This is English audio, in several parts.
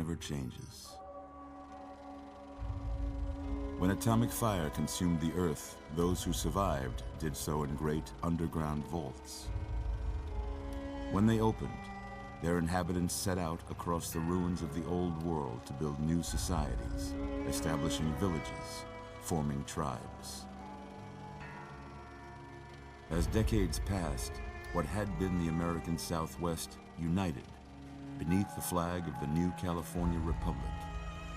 never changes. When atomic fire consumed the Earth, those who survived did so in great underground vaults. When they opened, their inhabitants set out across the ruins of the old world to build new societies, establishing villages, forming tribes. As decades passed, what had been the American Southwest united beneath the flag of the new California Republic,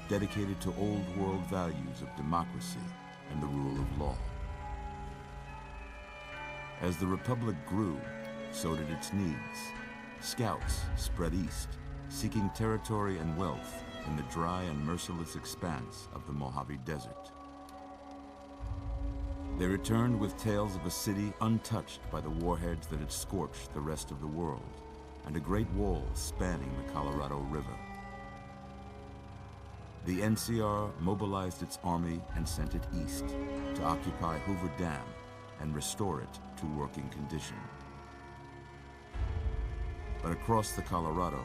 dedicated to old world values of democracy and the rule of law. As the Republic grew, so did its needs. Scouts spread east, seeking territory and wealth in the dry and merciless expanse of the Mojave Desert. They returned with tales of a city untouched by the warheads that had scorched the rest of the world, and a great wall spanning the Colorado River. The NCR mobilized its army and sent it east to occupy Hoover Dam and restore it to working condition. But across the Colorado,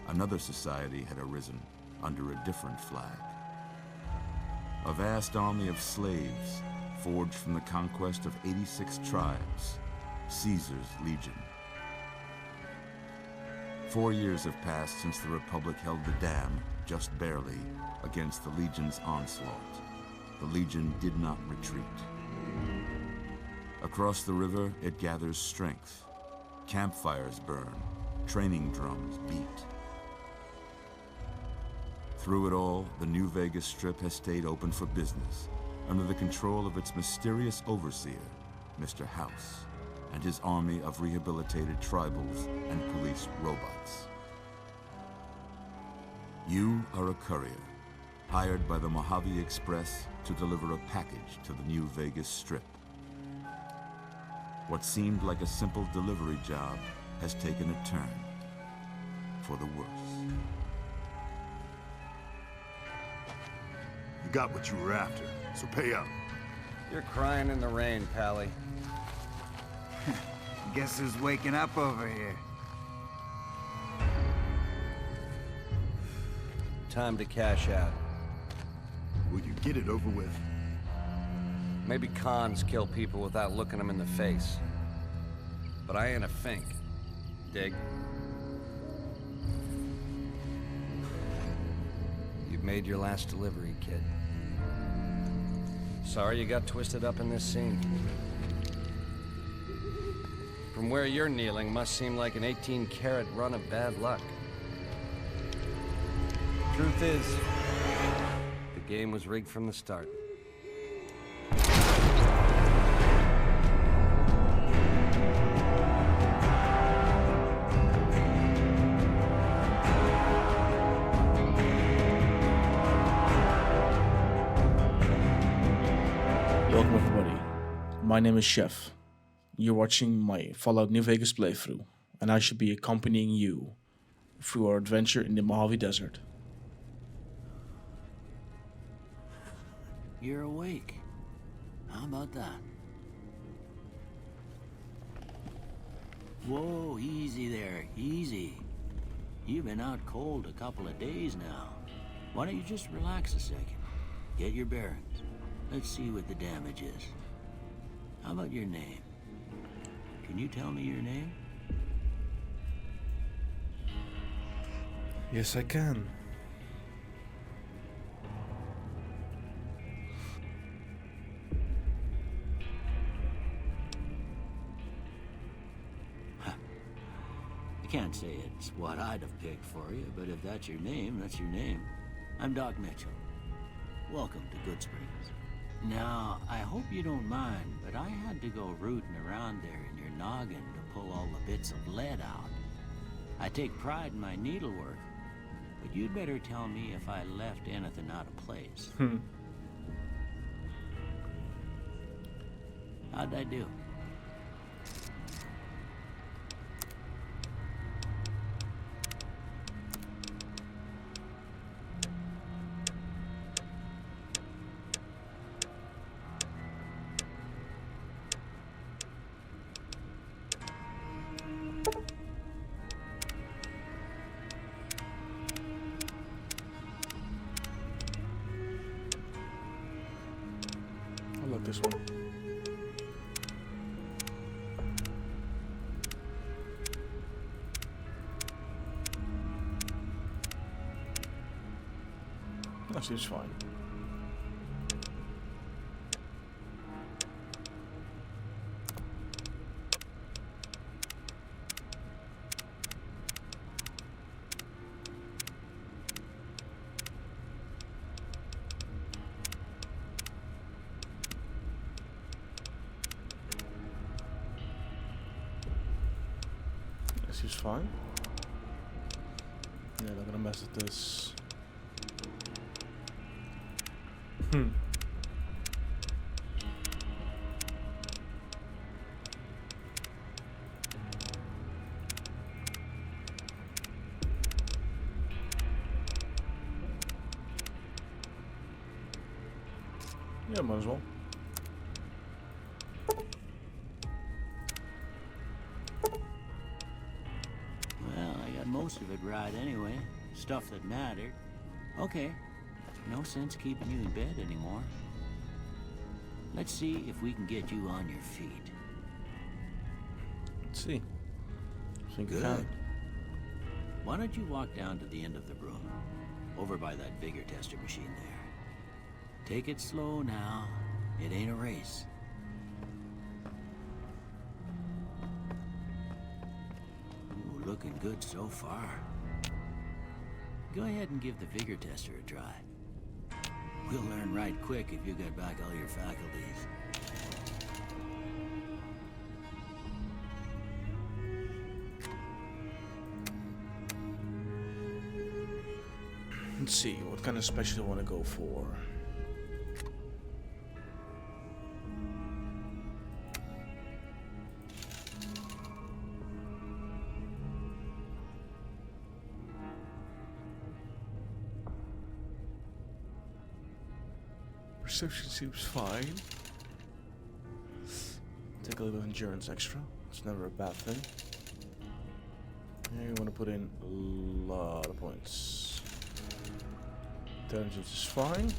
another society had arisen under a different flag. A vast army of slaves forged from the conquest of 86 tribes, Caesar's Legion. 4 years have passed since the Republic held the dam, just barely, against the Legion's onslaught. The Legion did not retreat. Across the river, it gathers strength. Campfires burn, training drums beat. Through it all, the New Vegas Strip has stayed open for business, under the control of its mysterious overseer, Mr. House, and his army of rehabilitated tribals and police robots. You are a courier, hired by the Mojave Express to deliver a package to the New Vegas Strip. What seemed like a simple delivery job has taken a turn for the worse. You got what you were after, so pay up. You're crying in the rain, Pally. Guess who's waking up over here? Time to cash out. Will you get it over with? Maybe cons kill people without looking them in the face. But I ain't a fink. Dig? You've made your last delivery, kid. Sorry you got twisted up in this scene. From where you're kneeling must seem like an 18-carat run of bad luck. Truth is, the game was rigged from the start. Welcome everybody, my name is Chef. You're watching my Fallout New Vegas playthrough, and I should be accompanying you through our adventure in the Mojave Desert. You're awake. How about that? Whoa, easy there, easy. You've been out cold a couple of days now. Why don't you just relax a second? Get your bearings. Let's see what the damage is. How about your name? Can you tell me your name? Yes, I can. I can't say it's what I'd have picked for you, but if that's your name, that's your name. I'm Doc Mitchell. Welcome to Good Springs. Now, I hope you don't mind, but I had to go rooting around there in your noggin to pull all the bits of lead out. I take pride in my needlework, but you'd better tell me if I left anything out of place. How'd I do? like this one. That seems fine. That seems fine. Yeah, not gonna mess with this. Yeah, might as well. Well, I got most of it right anyway. Stuff that mattered. Okay. No sense keeping you in bed anymore. Let's see if we can get you on your feet. Let's see. I think Good. I can. Why don't you walk down to the end of the room, over by that vigor tester machine there. Take it slow now. It ain't a race. Ooh, looking good so far. Go ahead and give the vigor tester a try. We'll learn right quick if you get back all your faculties. Let's see, what kind of special do I want to go for? Perception seems fine. Take a little endurance extra. It's never a bad thing. Yeah, you want to put in a lot of points. Intelligence is fine.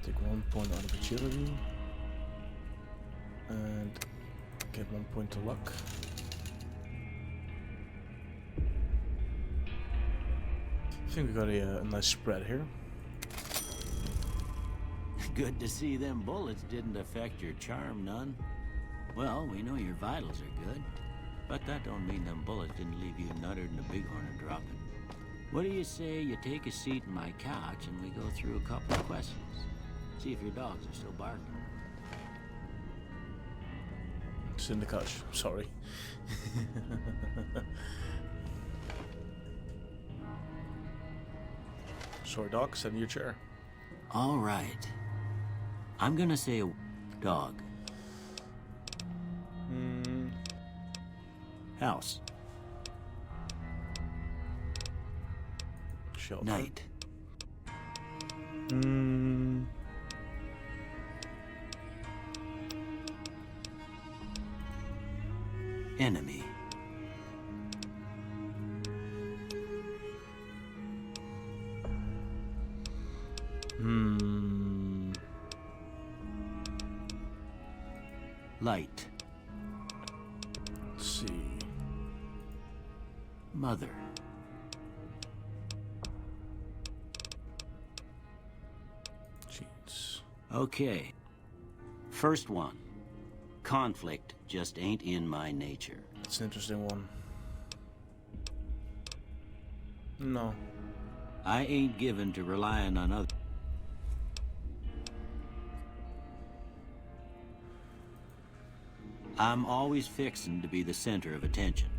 Take 1 point out of agility. And get 1 point to luck. I think we got a nice spread here. Good to see them bullets didn't affect your charm none. Well, we know your vitals are good, but that don't mean them bullets didn't leave you nuttered in a bighorn or dropping. What do you say you take a seat in my couch and we go through a couple of questions? See if your dogs are still barking. It's in the couch, sorry. Sorry, dog, sit in your chair. All right. I'm gonna say a dog. House. Shelter. Night. Enemy. Light. Let's see. Mother. Jeez. Okay. First one. Conflict just ain't in my nature. That's an interesting one. No. I ain't given to relying on others. I'm always fixin' to be the center of attention.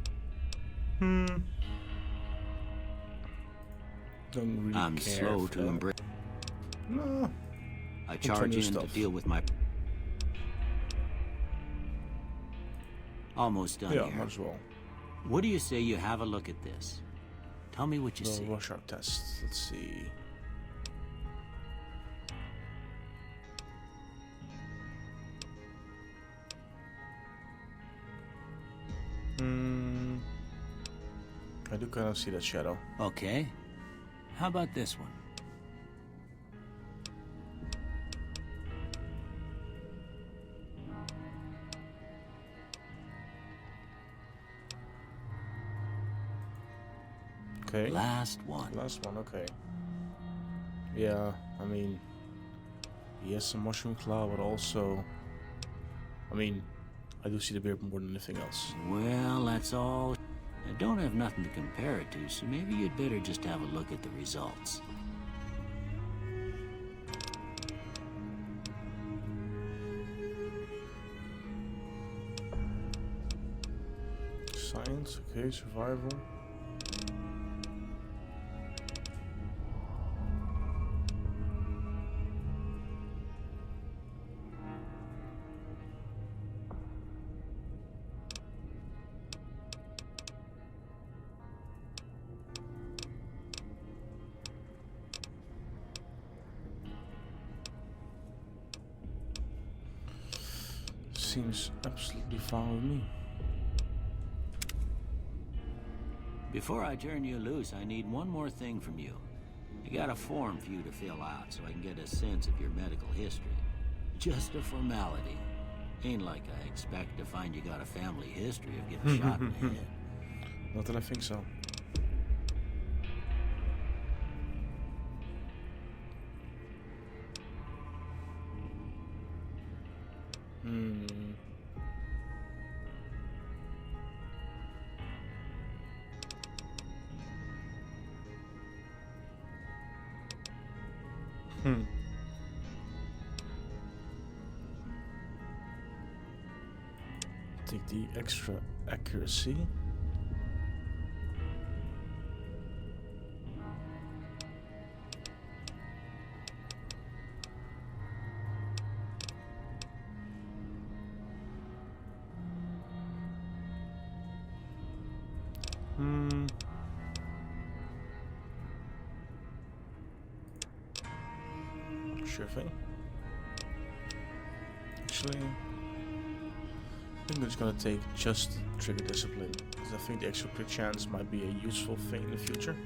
Don't really I'm care slow for to that. embrace. No. I try charge new in to stuff. deal with my... Almost done Yeah, here. might as well. What do you say you have a look at this? Tell me what you The see. Rorschach test. Let's see. I do kind of see that shadow. Okay. How about this one? Okay. Last one. Last one, okay. Yeah, I mean, he has some mushroom cloud, but also, I mean, I do see the beard more than anything else. Well, that's all. I don't have nothing to compare it to, so maybe you'd better just have a look at the results. Science, okay, survival. Seems absolutely fine with me. Before I turn you loose, I need one more thing from you. I got a form for you to fill out so I can get a sense of your medical history. Just a formality. Ain't like I expect to find you got a family history of getting shot in the head. Not that I think so. Take the extra accuracy. Sure thing. Actually, I think I'm just gonna take just trigger discipline, because I think the extra crit chance might be a useful thing in the future.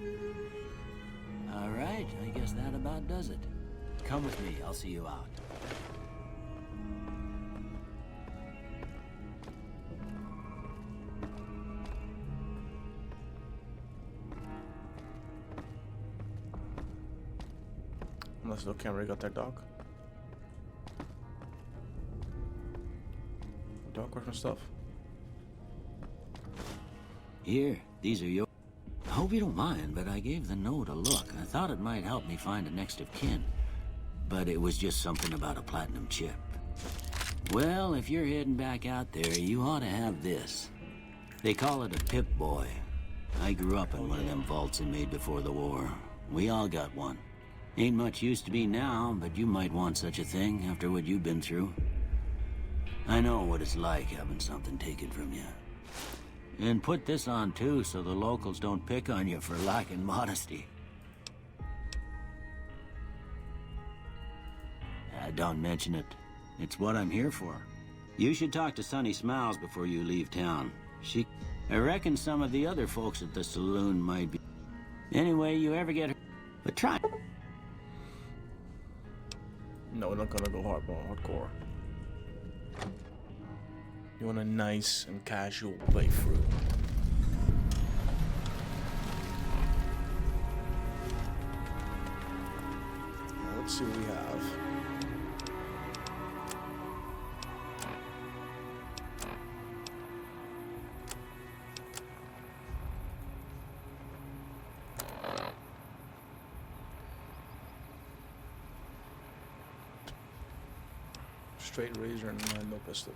Alright, I guess that about does it. Come with me, I'll see you out. Unless no camera got that dog. Dog, where's my stuff? Here, these are yours. I hope you don't mind, but I gave the note a look. I thought it might help me find a next of kin. But it was just something about a platinum chip. Well, if you're heading back out there, you ought to have this. They call it a Pip-Boy. I grew up in one of them vaults they made before the war. We all got one. Ain't much use to be now, but you might want such a thing after what you've been through. I know what it's like having something taken from you. And put this on too, so the locals don't pick on you for lacking modesty. Don't mention it. It's what I'm here for. You should talk to Sunny Smiles before you leave town. I reckon some of the other folks at the saloon might be... Anyway, you ever get her... But try... No, we're not gonna go hardcore. You want a nice and casual playthrough. Now, let's see what we have. Straight razor and no pistol.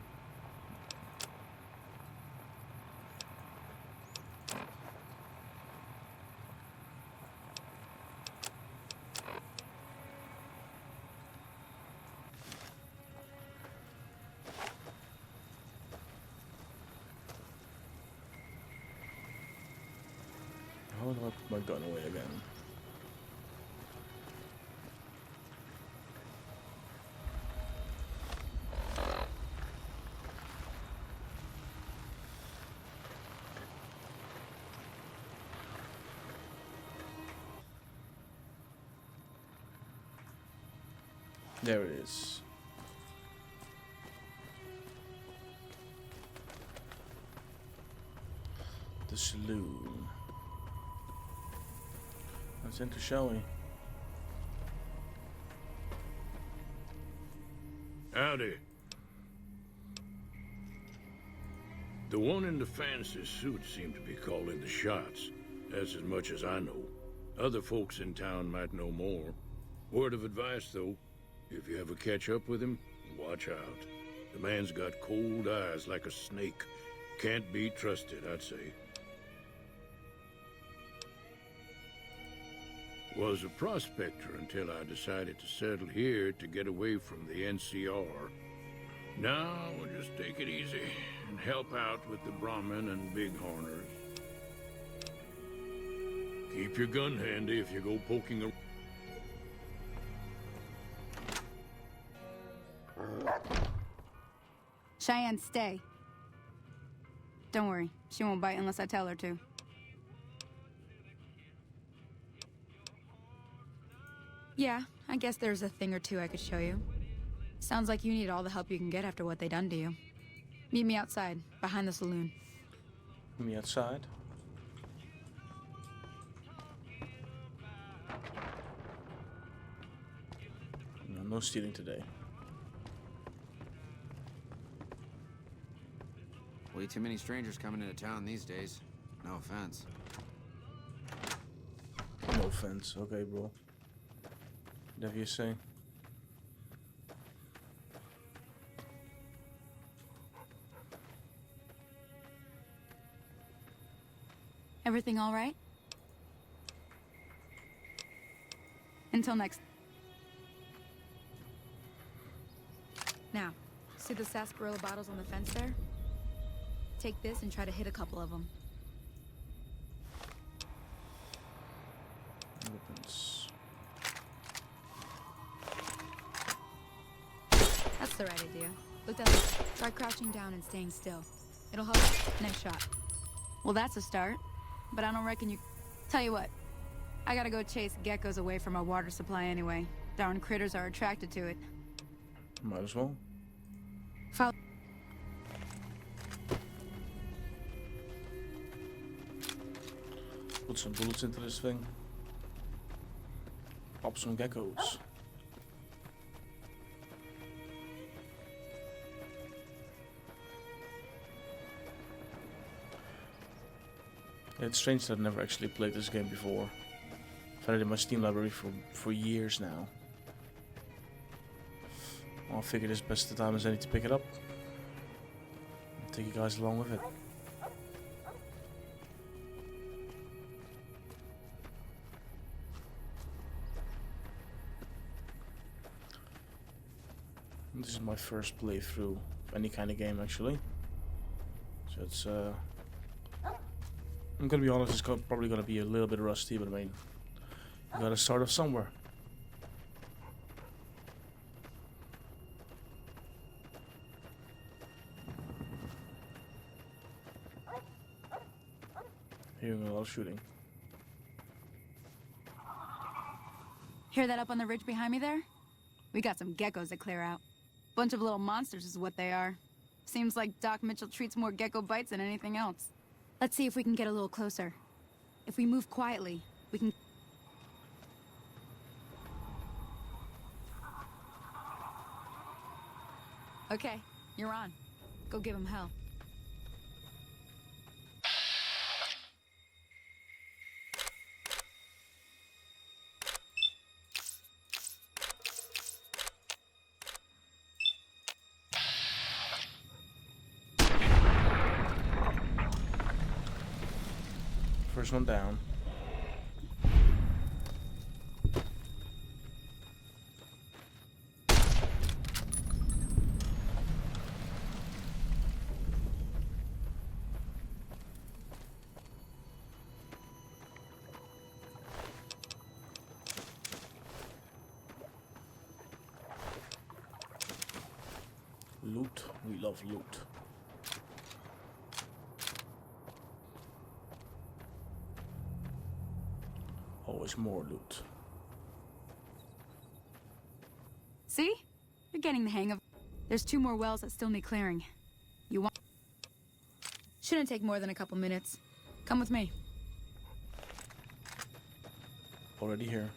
How do I put my gun away again? There it is. The saloon. Let's enter, shall we? Howdy. The one in the fancy suit seemed to be calling the shots. That's as much as I know. Other folks in town might know more. Word of advice, though, if you ever catch up with him, watch out. The man's got cold eyes like a snake. Can't be trusted, I'd say. Was a prospector until I decided to settle here to get away from the NCR. Now, we'll just take it easy and help out with the Brahmin and Bighorners. Keep your gun handy if you go poking around. Cheyenne, stay. Don't worry, she won't bite unless I tell her to. Yeah, I guess there's a thing or two I could show you. Sounds like you need all the help you can get after what they done to you. Meet me outside, behind the saloon. Meet me outside. No stealing today. Way too many strangers coming into town these days. No offense. No offense. Okay, bro. Whatever you say. Everything all right? Until next. Now, see the sarsaparilla bottles on the fence there? Take this and try to hit a couple of them. Weapons. That's the right idea. Look down. Try crouching down and staying still. It'll help. Nice shot. Well, that's a start. But I don't reckon you... Tell you what. I gotta go chase geckos away from our water supply anyway. Darn critters are attracted to it. Might as well. Follow... Put some bullets into this thing. Pop some geckos. It's strange that I've never actually played this game before. I've had it in my Steam library for years now. Well, I figured it's best the time as any to pick it up. And take you guys along with it. This is my first playthrough of any kind of game, actually. So it's I'm gonna be honest, it's probably gonna be a little bit rusty, but I mean, you gotta start off somewhere. Hearing a lot of shooting. Hear that up on the ridge behind me there? We got some geckos to clear out. Bunch of little monsters is what they are. Seems like Doc Mitchell treats more gecko bites than anything else. Let's see if we can get a little closer. If we move quietly, we can... Okay, you're on. Go give him hell. First one down. Loot. We love loot. Always more loot. See? getting the hang of. There's 2 more wells that still need clearing. You want? Shouldn't take more than a couple minutes. Come with me. Already here.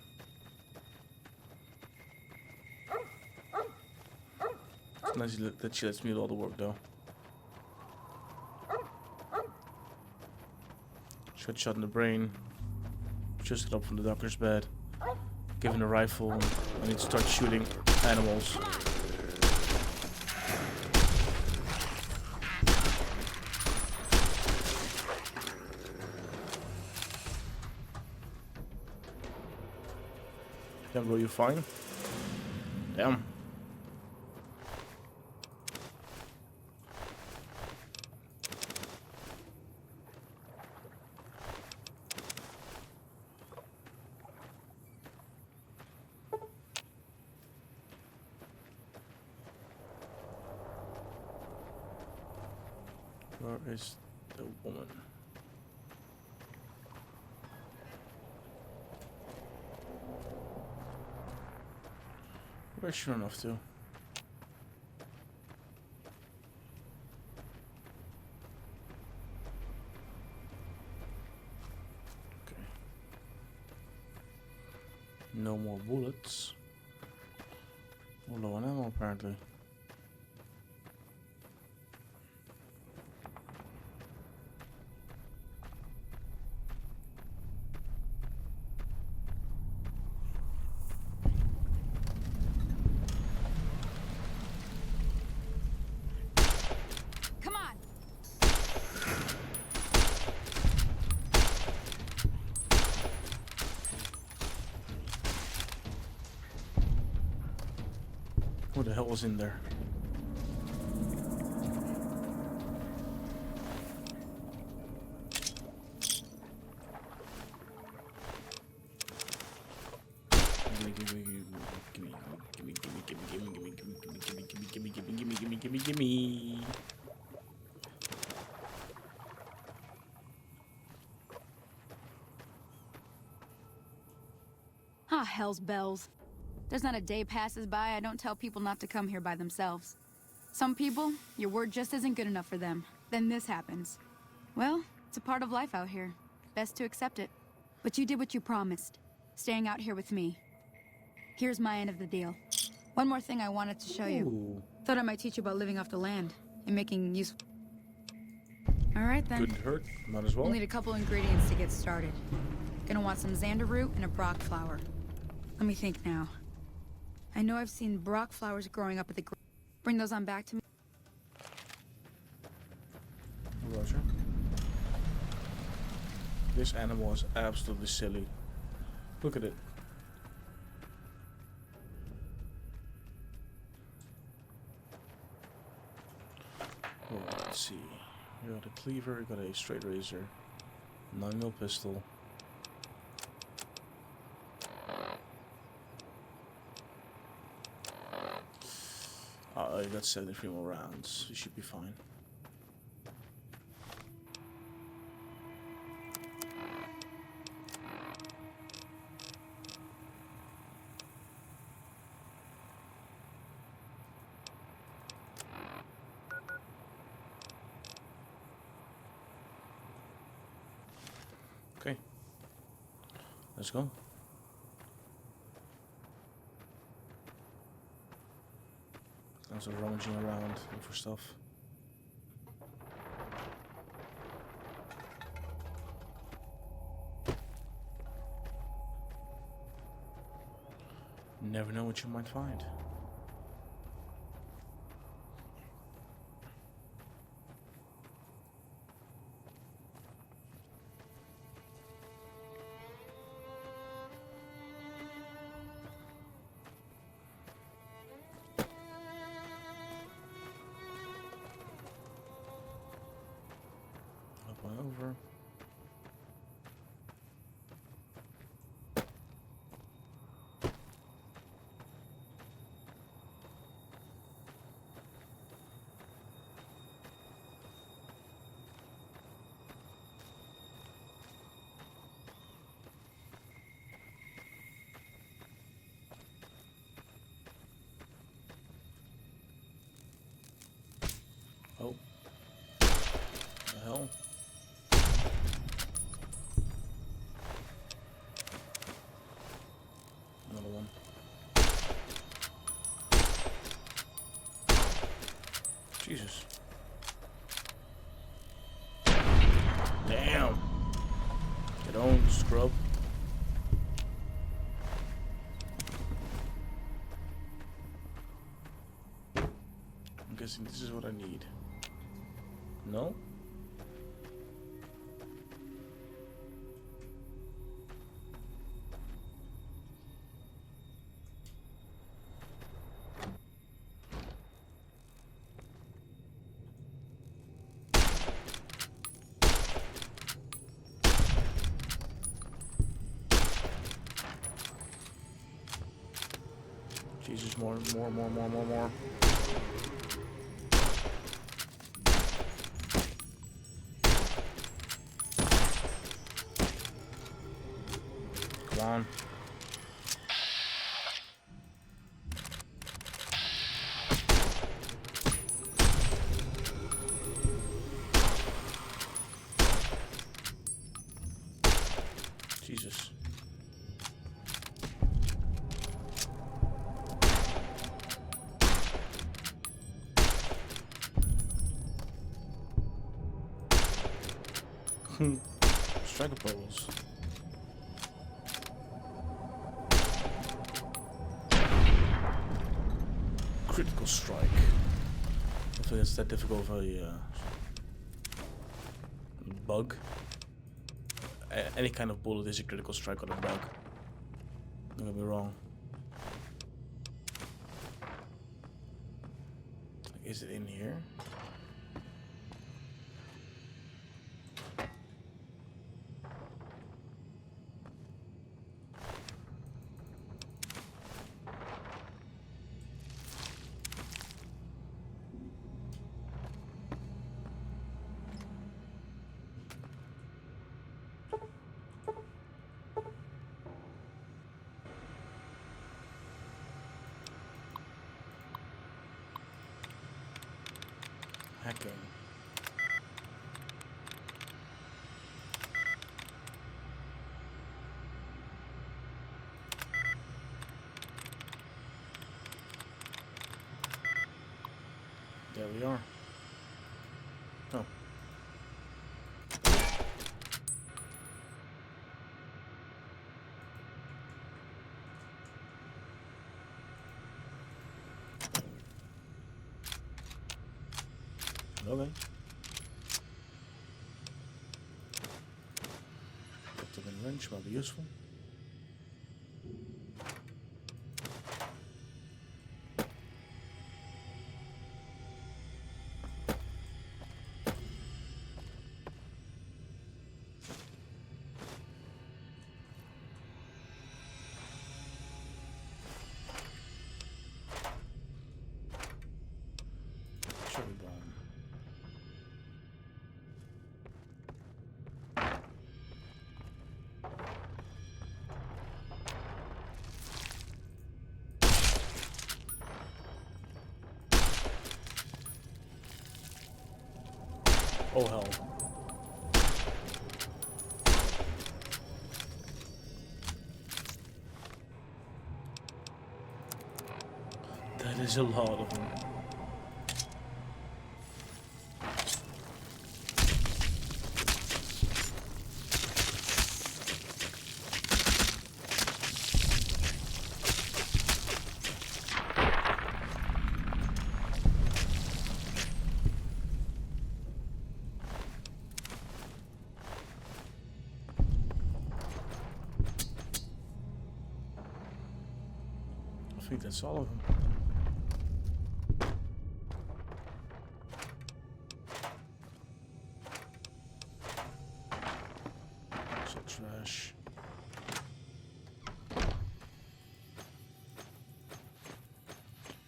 It's nice that she lets me do all the work, though. Shot in the brain. Just got up from the doctor's bed. Given a rifle. I need to start shooting animals. Damn, bro, you fine? Damn. Where is the woman? Where's she run off to? Okay. No more bullets. We're low on ammo apparently. What the hell was in there? Gimme. Ah, hell's bells. There's not a day passes by I don't tell people not to come here by themselves. Some people, your word just isn't good enough for them. Then this happens. Well, it's a part of life out here. Best to accept it. But you did what you promised. Staying out here with me. Here's my end of the deal. One more thing I wanted to show you. Ooh. Thought I might teach you about living off the land and making use. Alright then. Couldn't hurt, might as well. We'll need a couple ingredients to get started. Gonna want some xander root and a brock flower. Let me think now. I know I've seen brock flowers growing up at the. Bring those on back to me. Roger. This animal is absolutely silly. Look at it. Oh, let's see. You got a cleaver, you got a straight razor, 9mm pistol. You got 73 more rounds. You should be fine. Okay. Let's go. Also rummaging around looking for stuff. Never know what you might find. Over. Scrub. I'm guessing this is what I need. No? Jesus, more. Come on. Jesus. Striker poles. Critical strike. Hopefully it's that difficult of a bug. Any kind of bullet is a critical strike on a bug. Don't get me wrong. Is it in here? Hacking. There we are. Oh. Okay. Captain wrench might be useful. Cherry bomb. Oh hell. That is a lot of them. I think that's all of them. So trash.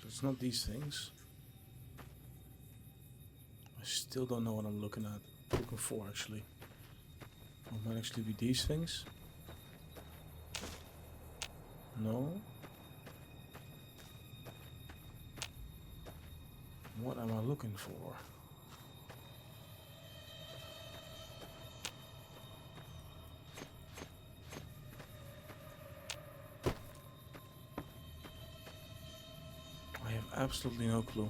It's not these things. I still don't know what I'm looking for actually. It might actually be these things. No. What am I looking for? I have absolutely no clue.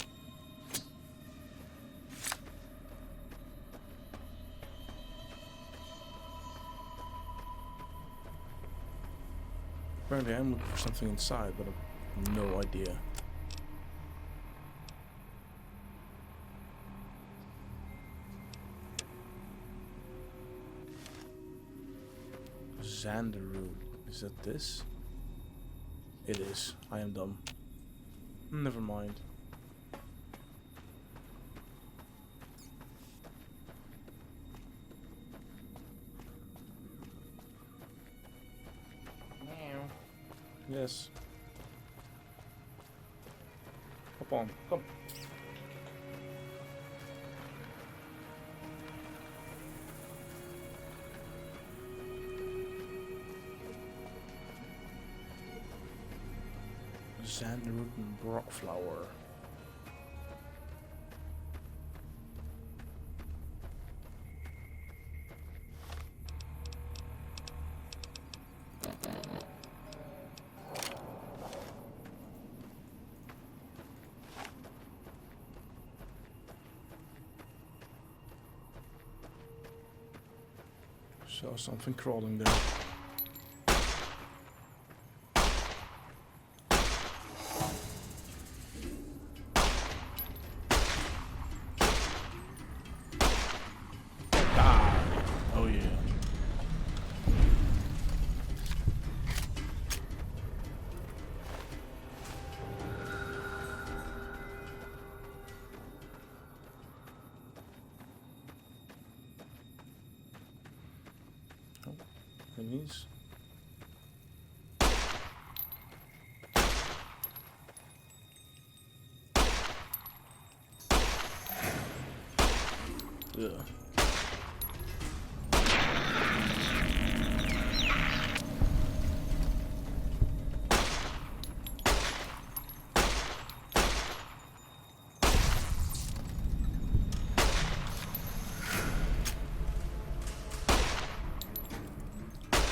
Apparently I'm looking for something inside, but I have no idea. Xanderoot. Is that this? It is. I am dumb. Never mind. Yes. Hop on. Come. Xanderoot and Brock flower. So something crawling there. Oh yeah. Oh, enemies. Yeah.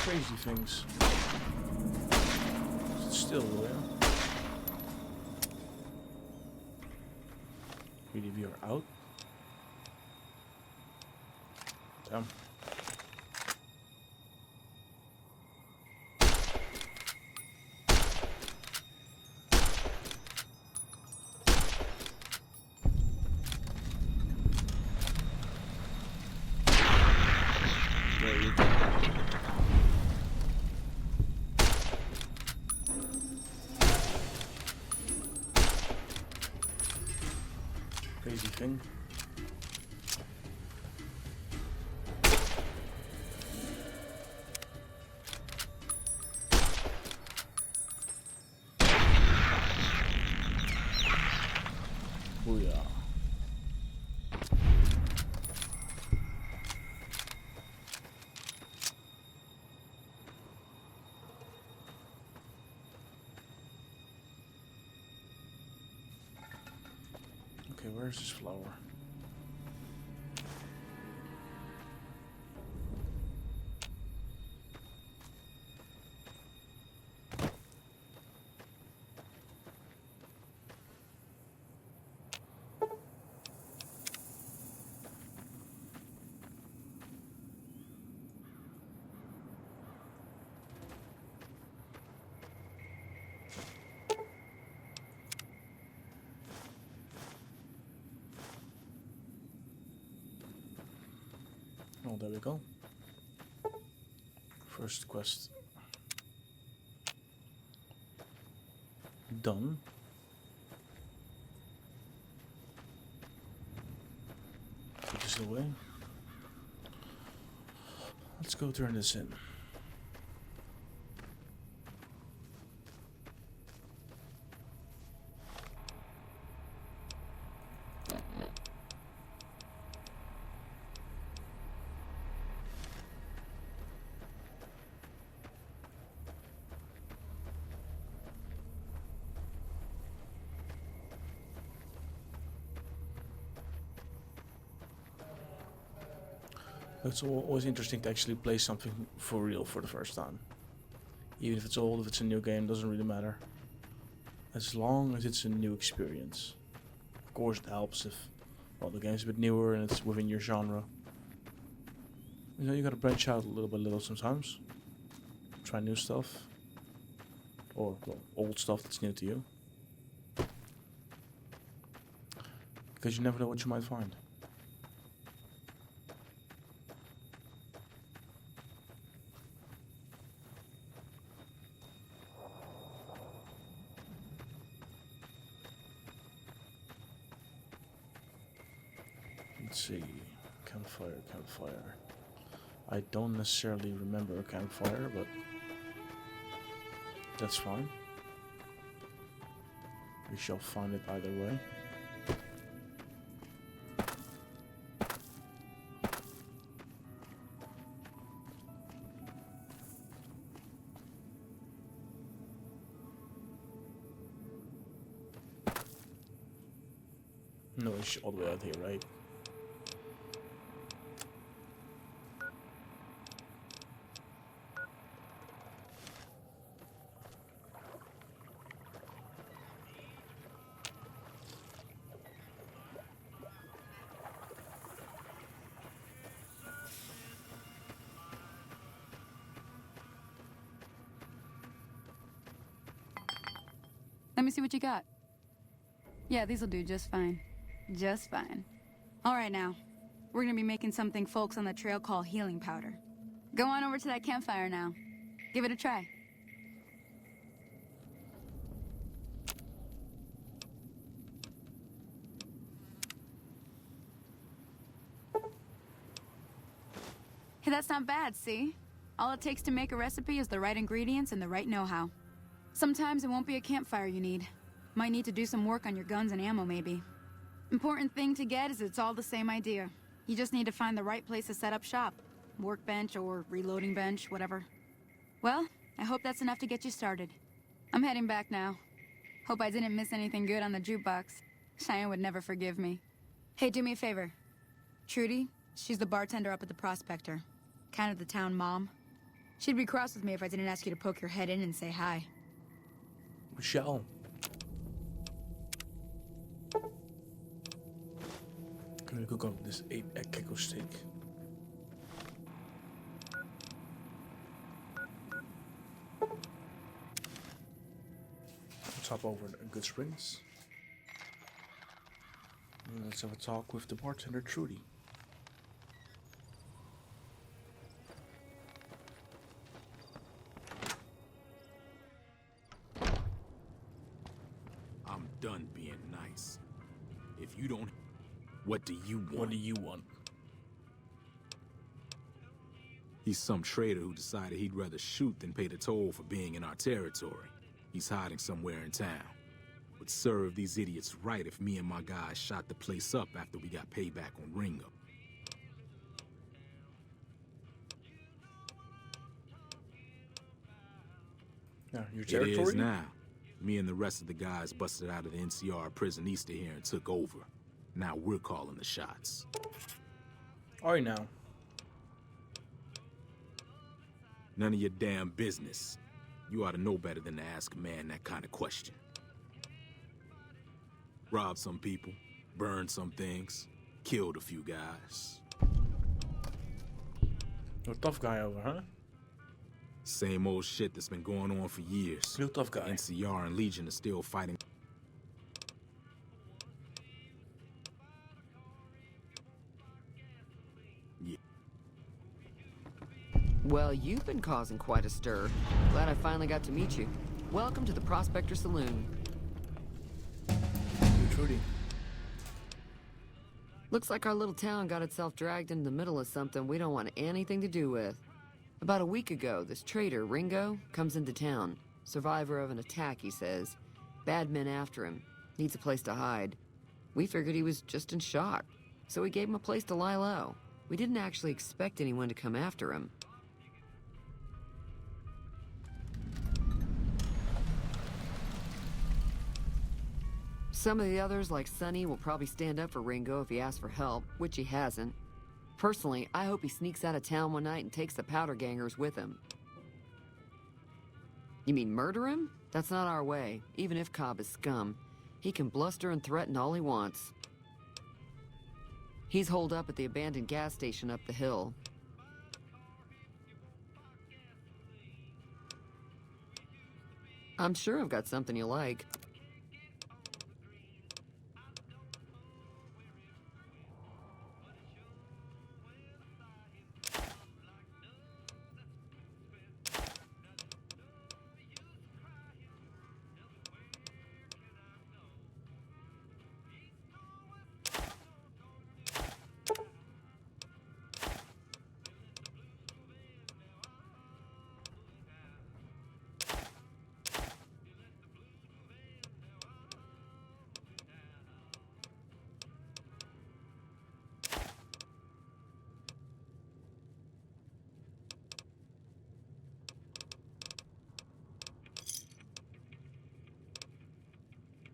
Crazy things. Is it still there? Really, we are out. Damn. There you go. Crazy thing. Booyah. Okay, where's this flower? Oh, there we go. First quest done. Put this away. Let's go turn this in. It's always interesting to actually play something for real for the first time. Even if it's old, if it's a new game, doesn't really matter. As long as it's a new experience. Of course it helps if, well, the game's a bit newer and it's within your genre. You know, you gotta branch out a little by little sometimes. Try new stuff. Or well, old stuff that's new to you. Because you never know what you might find. Let's see. Campfire, campfire. I don't necessarily remember a campfire, but that's fine. We shall find it either way. No, it's all the way out here, right? Let me see what you got. Yeah, these'll do just fine. Just fine. All right, now. We're gonna be making something folks on the trail call healing powder. Go on over to that campfire now. Give it a try. Hey, that's not bad, see? All it takes to make a recipe is the right ingredients and the right know-how. Sometimes it won't be a campfire you need. Might need to do some work on your guns and ammo, maybe. Important thing to get is it's all the same idea. You just need to find the right place to set up shop. Workbench or reloading bench, whatever. Well, I hope that's enough to get you started. I'm heading back now. Hope I didn't miss anything good on the jukebox. Cheyenne would never forgive me. Hey, do me a favor. Trudy, she's the bartender up at the Prospector. Kind of the town mom. She'd be cross with me if I didn't ask you to poke your head in and say hi. We shall. Gonna cook up this 8-egg gecko steak. Let's hop over to Good Springs. And let's have a talk with the bartender, Trudy. I'm done being nice. If you don't... What do you want? What do you want? He's some trader who decided he'd rather shoot than pay the toll for being in our territory. He's hiding somewhere in town. Would serve these idiots right if me and my guys shot the place up after we got payback on Ringo. Yeah, your territory? It is now. Me and the rest of the guys busted out of the NCR prison east of here and took over. Now we're calling the shots. Alright now. None of your damn business. You ought to know better than to ask a man that kind of question. Robbed some people, burned some things, killed a few guys. You're a tough guy over, huh? Same old shit that's been going on for years. Real tough guy. NCR and Legion are still fighting. Yeah. Well, you've been causing quite a stir. Glad I finally got to meet you. Welcome to the Prospector Saloon. You, Trudy. Looks like our little town got itself dragged into the middle of something we don't want anything to do with. About a week ago, this trader, Ringo, comes into town. Survivor of an attack, he says. Bad men after him. Needs a place to hide. We figured he was just in shock, so we gave him a place to lie low. We didn't actually expect anyone to come after him. Some of the others, like Sonny, will probably stand up for Ringo if he asks for help, which he hasn't. Personally, I hope he sneaks out of town one night and takes the powder gangers with him. You mean murder him? That's not our way, even if Cobb is scum. He can bluster and threaten all he wants. He's holed up at the abandoned gas station up the hill. I'm sure I've got something you like.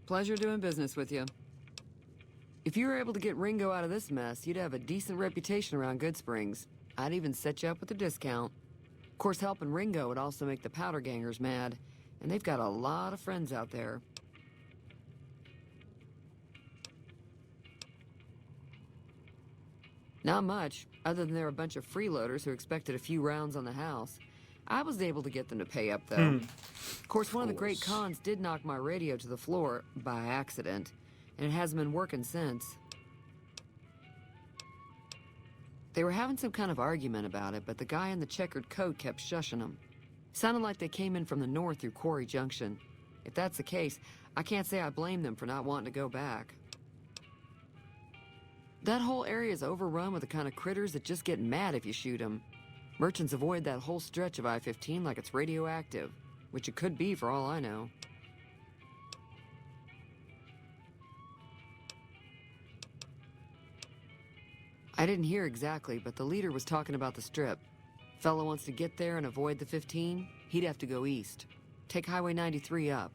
Pleasure doing business with you. If you were able to get Ringo out of this mess, you'd have a decent reputation around Goodsprings. I'd even set you up with a discount. Of course, helping Ringo would also make the powder gangers mad, and they've got a lot of friends out there. Not much, other than they're a bunch of freeloaders who expected a few rounds on the house. I was able to get them to pay up, though. Of course, one of the great cons did knock my radio to the floor by accident, and it hasn't been working since. They were having some kind of argument about it, but the guy in the checkered coat kept shushing them. Sounded like they came in from the north through Quarry Junction. If that's the case, I can't say I blame them for not wanting to go back. That whole area is overrun with the kind of critters that just get mad if you shoot them. Merchants avoid that whole stretch of I-15 like it's radioactive, which it could be for all I know. I didn't hear exactly, but the leader was talking about the strip. Fellow wants to get there and avoid the 15, he'd have to go east. Take Highway 93 up.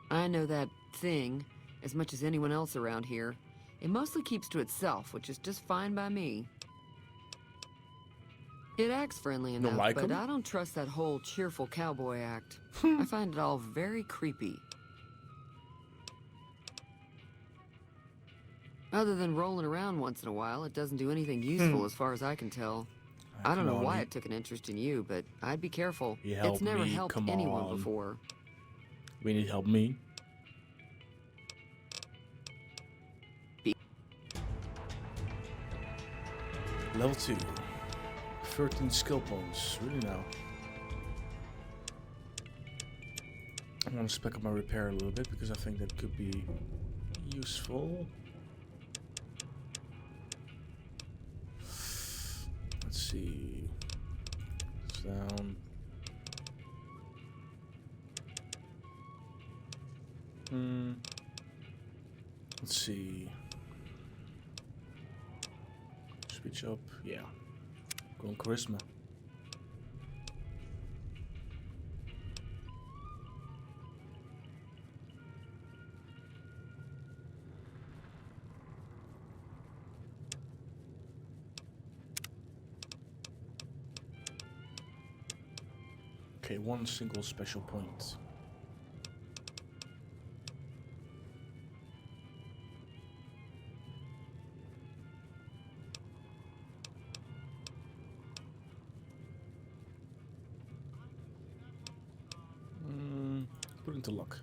I know that thing as much as anyone else around here. It mostly keeps to itself, which is just fine by me. It acts friendly enough, like but him? I don't trust that whole cheerful cowboy act. I find it all very creepy. Other than rolling around once in a while, it doesn't do anything useful as far as I can tell. I don't know why it took an interest in you, but I'd be careful. It's never helped anyone before. We need help me. Level 2. 13 skill points. Really now. I want to spec up my repair a little bit because I think that could be useful. Let's see. It's down. Let's see. Switch up. Yeah. Go on charisma. Okay, one single special point. Put into luck.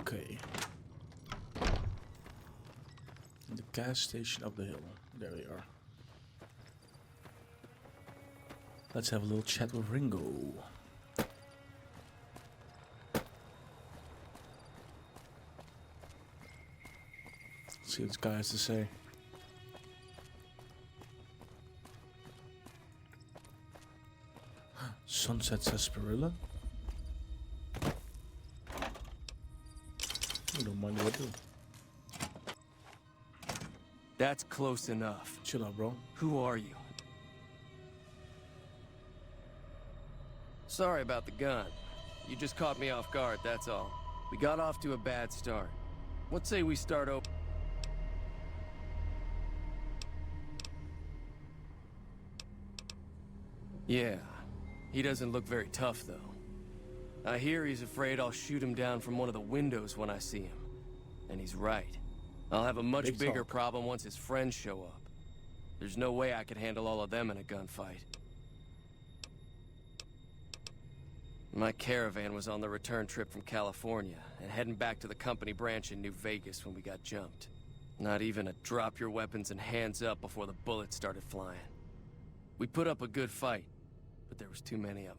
Okay. The gas station up the hill. There we are. Let's have a little chat with Ringo. See what this guy has to say. Sunset Sarsaparilla? I don't mind what I do. That's close enough. Chill out, bro. Who are you? Sorry about the gun. You just caught me off guard, that's all. We got off to a bad start. What say we start over? Yeah. He doesn't look very tough, though. I hear he's afraid I'll shoot him down from one of the windows when I see him. And he's right. I'll have a much bigger problem once his friends show up. There's no way I could handle all of them in a gunfight. My caravan was on the return trip from California, and heading back to the company branch in New Vegas when we got jumped. Not even a drop your weapons and hands up before the bullets started flying. We put up a good fight, but there was too many of them.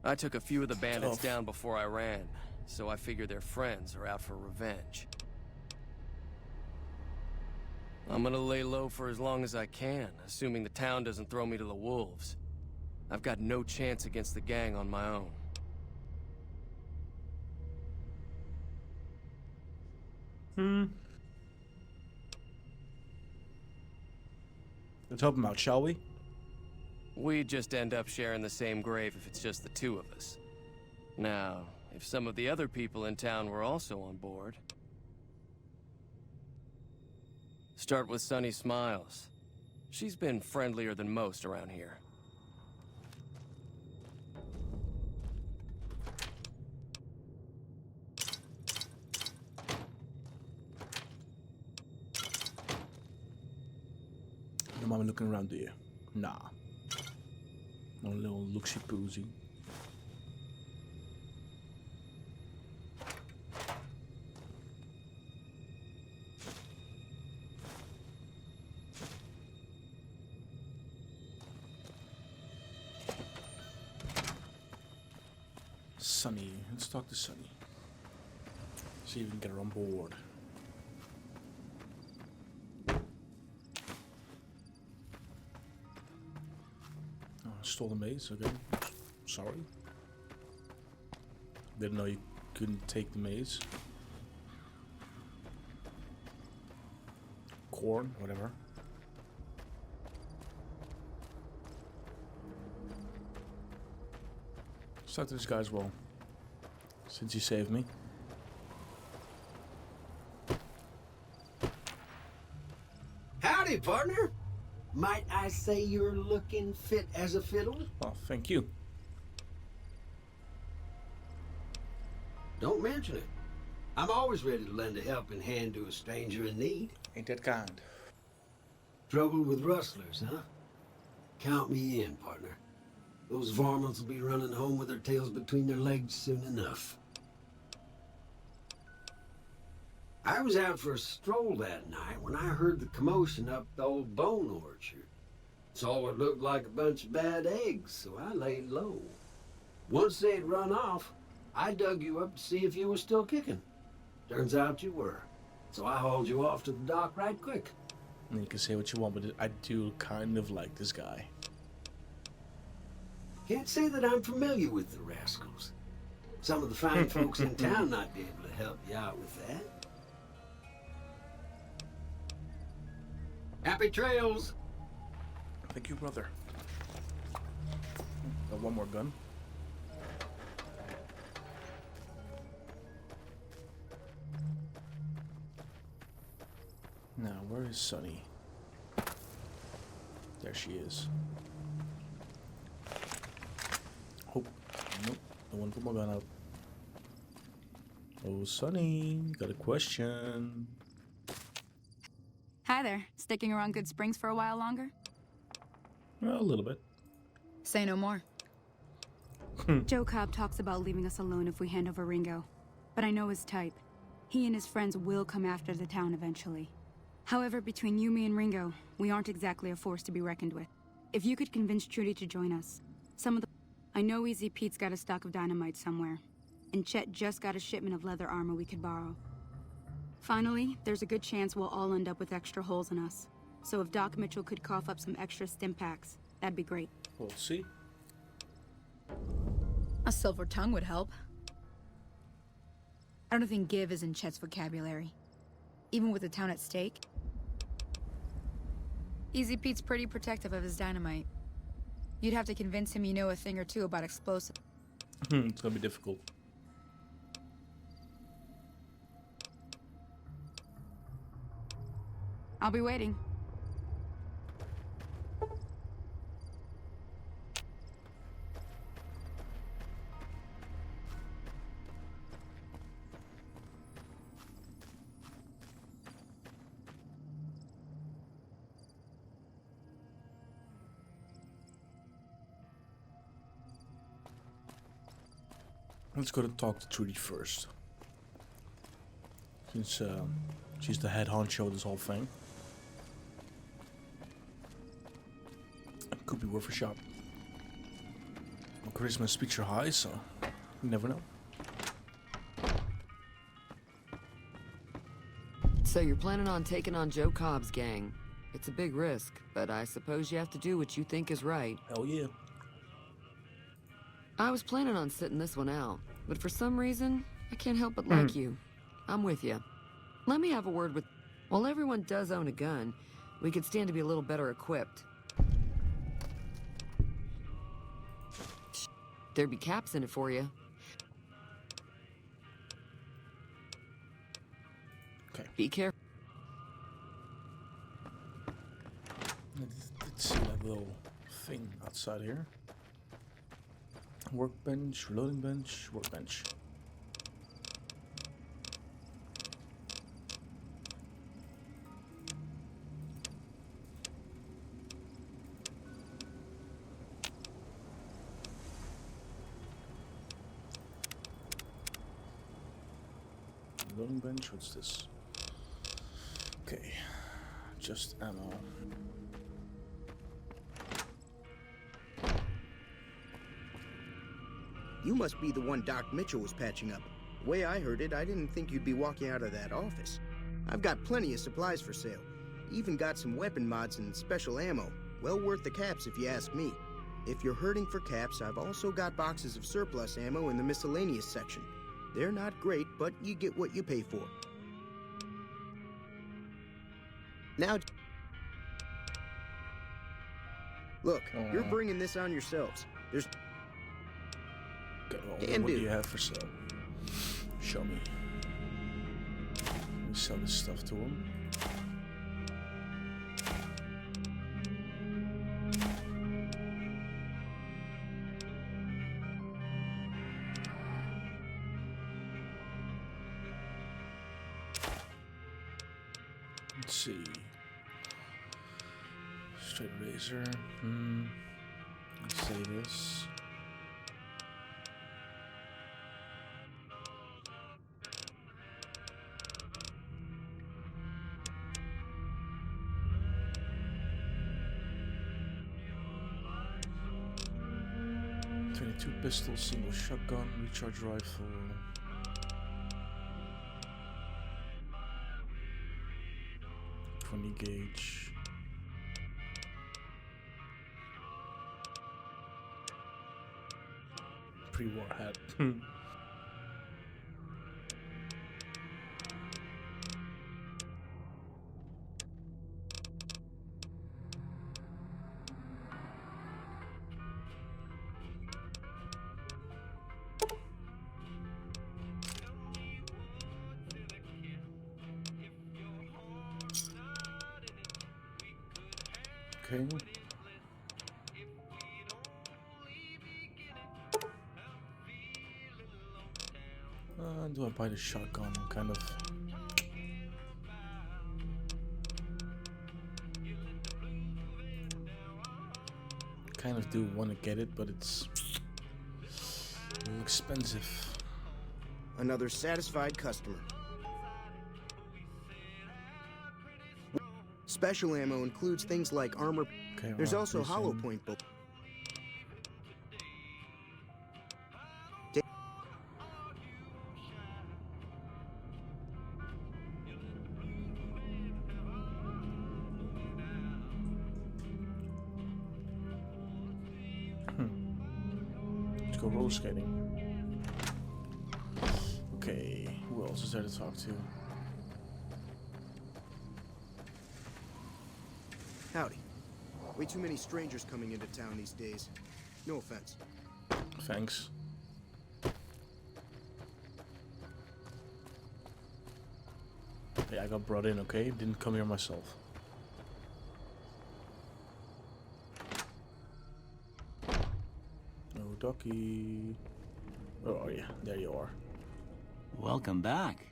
I took a few of the bandits down before I ran, so I figure their friends are out for revenge. I'm gonna lay low for as long as I can, assuming the town doesn't throw me to the wolves. I've got no chance against the gang on my own. Let's help him out, shall we? We just end up sharing the same grave if it's just the two of us. Now, if some of the other people in town were also on board... Start with Sunny Smiles. She's been friendlier than most around here. You don't mind me looking around, do you? Nah. A little looksy-poosy. Sunny. Let's talk to Sunny. See if we can get her on board. Oh, stole the maze, okay. Sorry. Didn't know you couldn't take the maze. Corn, whatever. Let's talk to this guy as well. Since he saved me. Howdy, partner. Might I say you're looking fit as a fiddle? Oh, thank you. Don't mention it. I'm always ready to lend a helping hand to a stranger in need. Ain't that kind. Trouble with rustlers, huh? Count me in, partner. Those varmints will be running home with their tails between their legs soon enough. I was out for a stroll that night when I heard the commotion up the old bone orchard. Saw what looked like a bunch of bad eggs, so I laid low. Once they'd run off, I dug you up to see if you were still kicking. Turns out you were. So I hauled you off to the dock right quick. And you can say what you want, but I do kind of like this guy. Can't say that I'm familiar with the rascals. Some of the fine folks in town might be able to help you out with that. Happy trails! Thank you, brother. Got one more gun. Now, where is Sunny? There she is. Oh, nope. I want to put my gun out. Oh, Sunny, got a question. Hi there. Sticking around Good Springs for a while longer? Well, a little bit. Say no more. Joe Cobb talks about leaving us alone if we hand over Ringo. But I know his type. He and his friends will come after the town eventually. However, between you, me, and Ringo, we aren't exactly a force to be reckoned with. If you could convince Trudy to join us, I know Easy Pete's got a stock of dynamite somewhere, and Chet just got a shipment of leather armor we could borrow. Finally, there's a good chance we'll all end up with extra holes in us. So if Doc Mitchell could cough up some extra stim packs, that'd be great. We'll see. A silver tongue would help. I don't think give is in Chet's vocabulary. Even with the town at stake. Easy Pete's pretty protective of his dynamite. You'd have to convince him you know a thing or two about explosives. It's gonna be difficult. I'll be waiting. Let's go to talk to Trudy first. Since she's the head honcho of this whole thing. Could be worth a shot. Charisma and speech are high, so you never know. So you're planning on taking on Joe Cobb's gang. It's a big risk, but I suppose you have to do what you think is right. Hell yeah. I was planning on sitting this one out, but for some reason, I can't help but like you. I'm with you. Let me have a word with... While everyone does own a gun, we could stand to be a little better equipped. There'd be caps in it for you. Okay. Be careful. Let's see that little thing outside here. Workbench, reloading bench, workbench. Reloading bench, what's this? Okay, just ammo. You must be the one Doc Mitchell was patching up. The way I heard it, I didn't think you'd be walking out of that office. I've got plenty of supplies for sale. Even got some weapon mods and special ammo. Well worth the caps if you ask me. If you're hurting for caps, I've also got boxes of surplus ammo in the miscellaneous section. They're not great, but you get what you pay for. Now... Look, you're bringing this on yourselves. There's... Okay, what do you have for sale? Show me. Let me sell this stuff to him. Let's see. Straight razor. Let's say this. .22 pistol, single shotgun, recharge rifle. .20 gauge. Pre-war hat. Okay. Do I buy the shotgun? Kind of do want to get it, but it's a little expensive. Another satisfied customer. Special ammo includes things like armor. Okay, there's also hollow point bullets. Let's go roller skating. Okay, who else is there to talk to? Howdy. Way too many strangers coming into town these days. No offense. Thanks. Hey, I got brought in, okay? Didn't come here myself. No ducky. Oh yeah, there you are. Welcome back.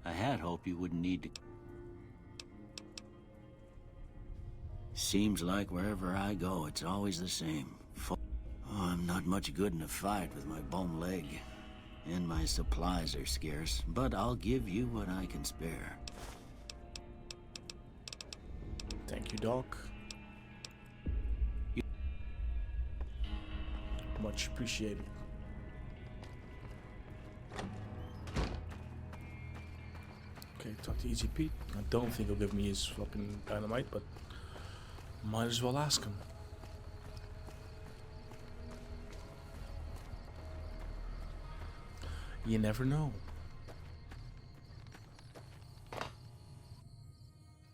I had hoped you wouldn't need to... Seems like wherever I go, it's always the same. Oh, I'm not much good in a fight with my bum leg. and my supplies are scarce, but I'll give you what I can spare. Thank you, Doc. Much appreciated. Okay, talk to Easy Pete. I don't think he'll give me his fucking dynamite, but might as well ask him. You never know.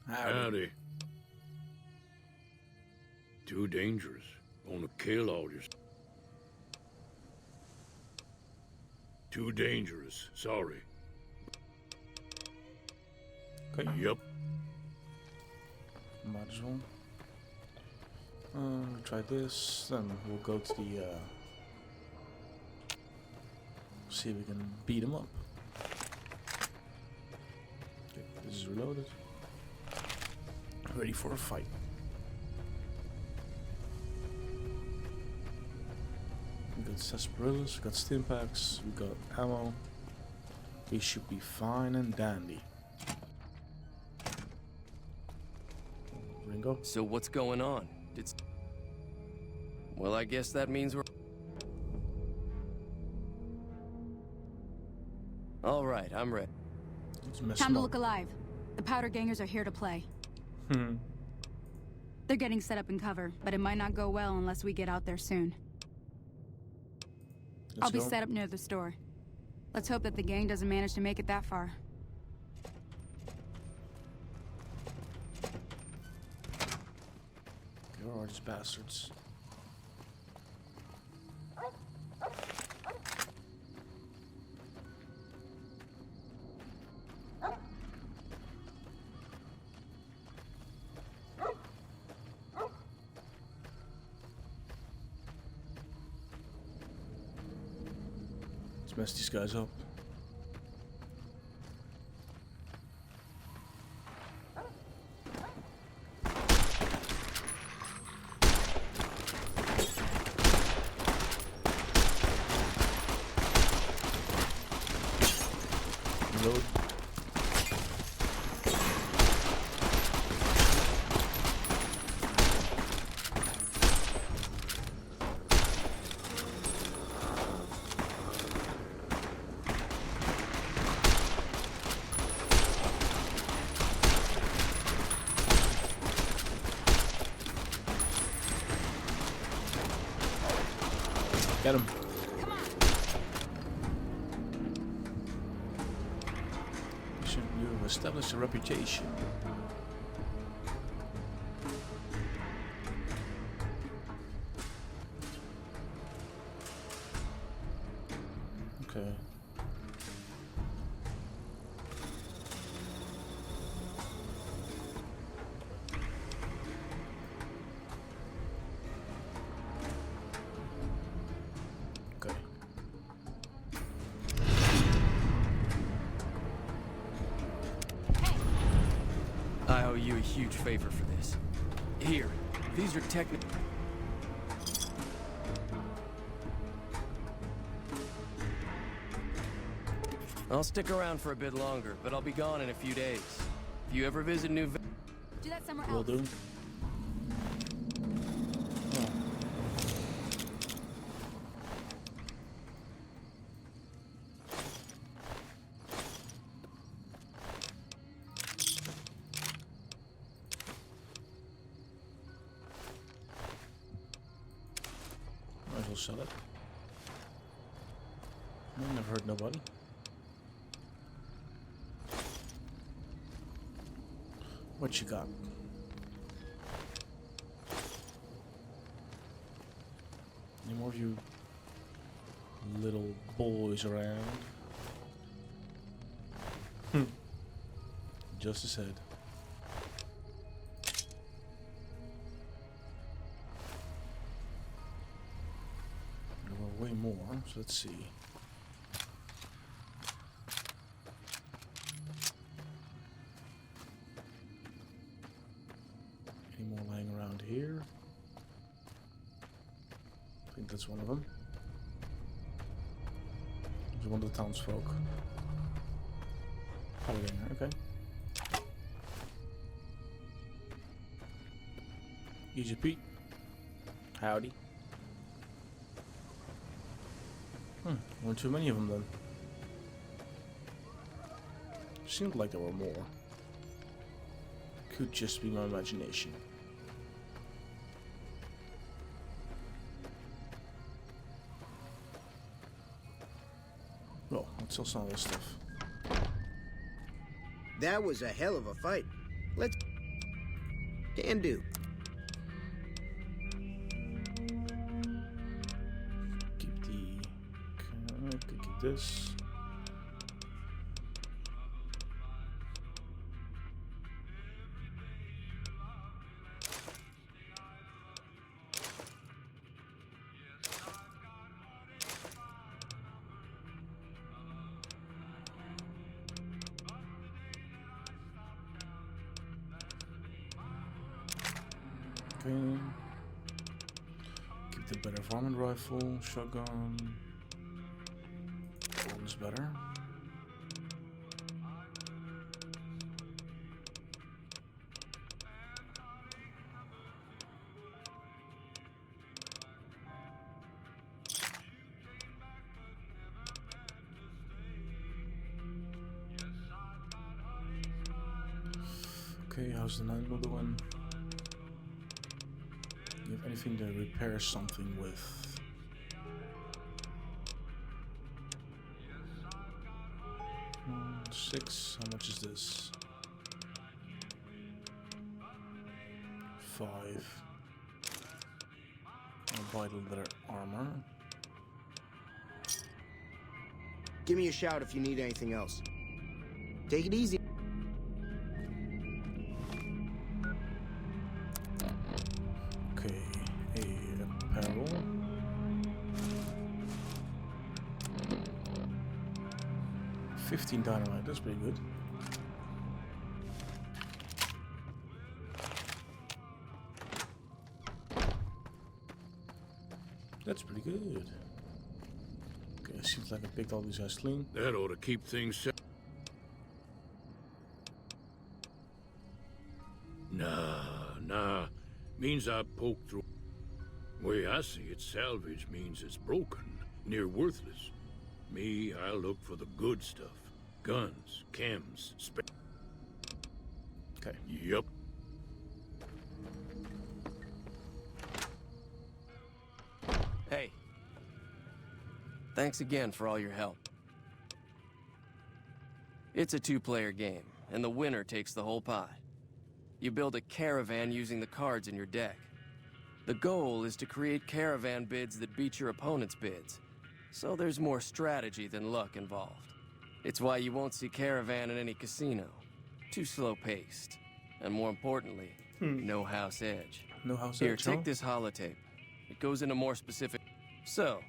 Howdy. Too dangerous. Wanna kill all your... Too dangerous. Sorry. Okay. Yep. Might as well. Try this. Then we'll go to the... see if we can beat him up. Okay, this is reloaded. Ready for a fight. We got sarsaparillas, we got stim packs, we got ammo. We should be fine and dandy. Ringo? So what's going on? Well, I guess that means we're... All right, I'm ready. Time to look alive. The powder gangers are here to play. They're getting set up in cover, but it might not go well unless we get out there soon. I'll be set up near the store. Let's hope that the gang doesn't manage to make it that far. Where are these bastards? Let's mess these guys up. Reload. Get him. You establish a reputation. Okay. Okay. I owe you a huge favor for this. Here, these are technical... I'll stick around for a bit longer, but I'll be gone in a few days. If you ever visit New Vegas... Do that somewhere Will else. do. Might as well sell it. I never hurt nobody. What you got? Any more of you little boys around? Just as said. There were way more, so let's see. Any more lying around here? I think that's one of them. He's one of the townsfolk. Okay. Easy Pete. Howdy. Weren't too many of them then. Seemed like there were more. Could just be my imagination. Well, let's sell some of this stuff. That was a hell of a fight. Let's... Can do. Keep the... Okay, keep this. Okay. Keep the better varmint rifle, shotgun. One's better. Okay, how's the 9 doing? You have anything to repair something with? Six. How much is this? 5. I'll buy the leather armor. Give me a shout if you need anything else. Take it easy. Okay, a apparel. $15 dynamite, that's pretty good. That's pretty good. Okay, seems like I picked all these guys clean. That ought to keep things set. Nah. Means I poked through. Way I see it, salvage means it's broken, near worthless. Me, I look for the good stuff. Guns, chems, Okay. Yup. Hey. Thanks again for all your help. It's a 2-player game, and the winner takes the whole pie. You build a caravan using the cards in your deck. The goal is to create caravan bids that beat your opponent's bids. So there's more strategy than luck involved. It's why you won't see caravan in any casino. Too slow-paced. And more importantly, no house edge. No house Here, edge, take huh? this holotape. It goes into more specific... So...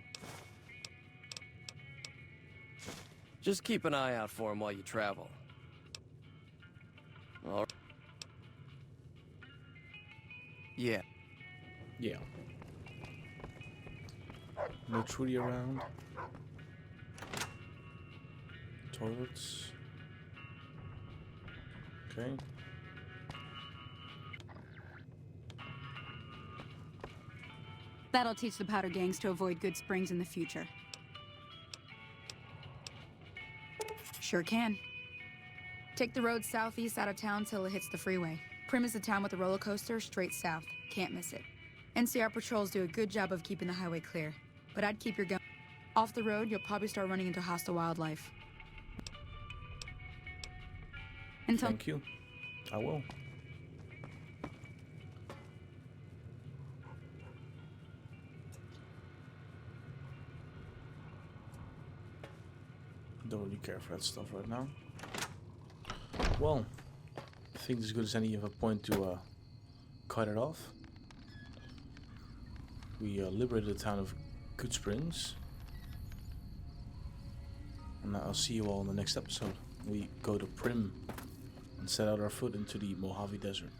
just keep an eye out for him while you travel. All right. Yeah. Yeah. No Trudy around. Toilets. Okay. That'll teach the powder gangs to avoid Good Springs in the future. Sure can. Take the road southeast out of town till it hits the freeway. Prim is the town with the roller coaster straight south. Can't miss it. NCR patrols do a good job of keeping the highway clear, but I'd keep your gun. Off the road, you'll probably start running into hostile wildlife. Until Thank you. I will. Don't really care for that stuff right now. Well, I think it's as good as any of a point to cut it off. We liberated the town of Good Springs. And I'll see you all in the next episode. We go to Prim and set out our foot into the Mojave Desert.